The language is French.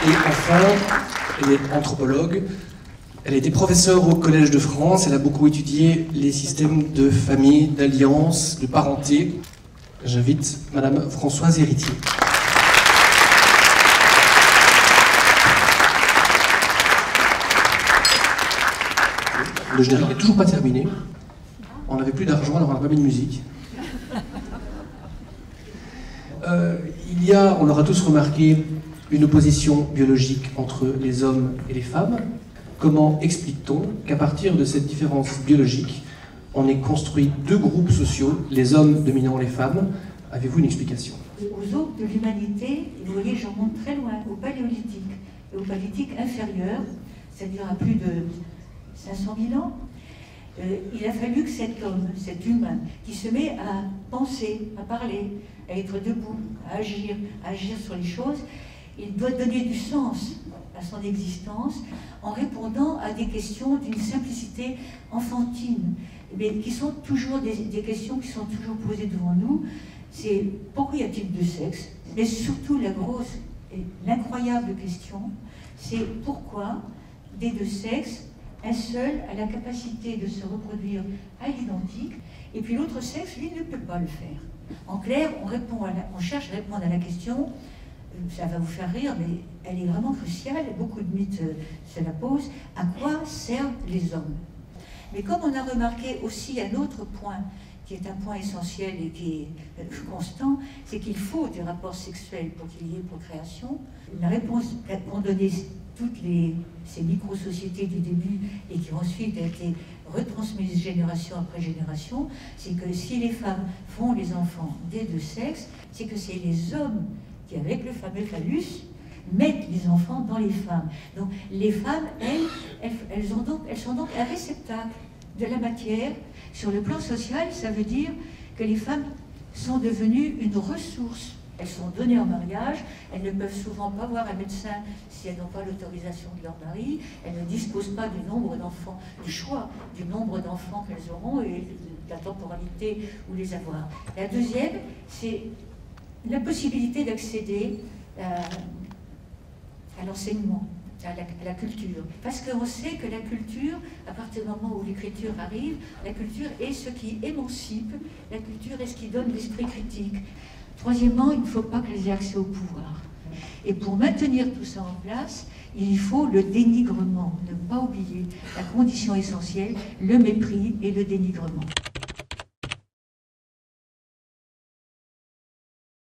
Et enfin, elle est anthropologue. Elle a été professeure au Collège de France. Elle a beaucoup étudié les systèmes de famille, d'alliance, de parenté. J'invite Madame Françoise Héritier. Le générique n'est toujours pas terminé. On n'avait plus d'argent, alors on n'a pas mis de musique. Il y a, on l'aura tous remarqué, une opposition biologique entre les hommes et les femmes. Comment explique-t-on qu'à partir de cette différence biologique, on ait construit deux groupes sociaux, les hommes dominant les femmes? Avez-vous une explication? Aux aubes de l'humanité, vous voyez, j'en monte très loin, au paléolithique et au paléolithique inférieur, c'est-à-dire à plus de 500 000 ans, il a fallu que cet homme, cet humain, qui se met à penser, à parler, à être debout, à agir sur les choses, il doit donner du sens à son existence en répondant à des questions d'une simplicité enfantine, mais qui sont toujours des questions qui sont toujours posées devant nous. C'est pourquoi y a-t-il deux sexes? Mais surtout la grosse et l'incroyable question, c'est pourquoi des deux sexes, un seul a la capacité de se reproduire à l'identique, et puis l'autre sexe, lui, ne peut pas le faire. En clair, on cherche à répondre à la question, ça va vous faire rire, mais elle est vraiment cruciale, beaucoup de mythes se la posent, à quoi servent les hommes? Mais comme on a remarqué aussi un autre point, qui est un point essentiel et qui est constant, c'est qu'il faut des rapports sexuels pour qu'il y ait procréation. La réponse qu'ont donnée toutes ces micro-sociétés du début et qui ensuite a été retransmise génération après génération, c'est que si les femmes font les enfants des deux sexes, c'est que c'est les hommes qui, avec le fameux phallus, mettent les enfants dans les femmes. Donc les femmes, elles sont donc un réceptacle de la matière. Sur le plan social, ça veut dire que les femmes sont devenues une ressource. Elles sont données en mariage, elles ne peuvent souvent pas voir un médecin si elles n'ont pas l'autorisation de leur mari, elles ne disposent pas du nombre d'enfants, du choix du nombre d'enfants qu'elles auront et de la temporalité où les avoir. La deuxième, c'est la possibilité d'accéder à l'enseignement, à la culture. Parce qu'on sait que la culture, à partir du moment où l'écriture arrive, la culture est ce qui émancipe, la culture est ce qui donne l'esprit critique. Troisièmement, il ne faut pas qu'elles aient accès au pouvoir. Et pour maintenir tout ça en place, il faut le dénigrement. Ne pas oublier la condition essentielle, le mépris et le dénigrement.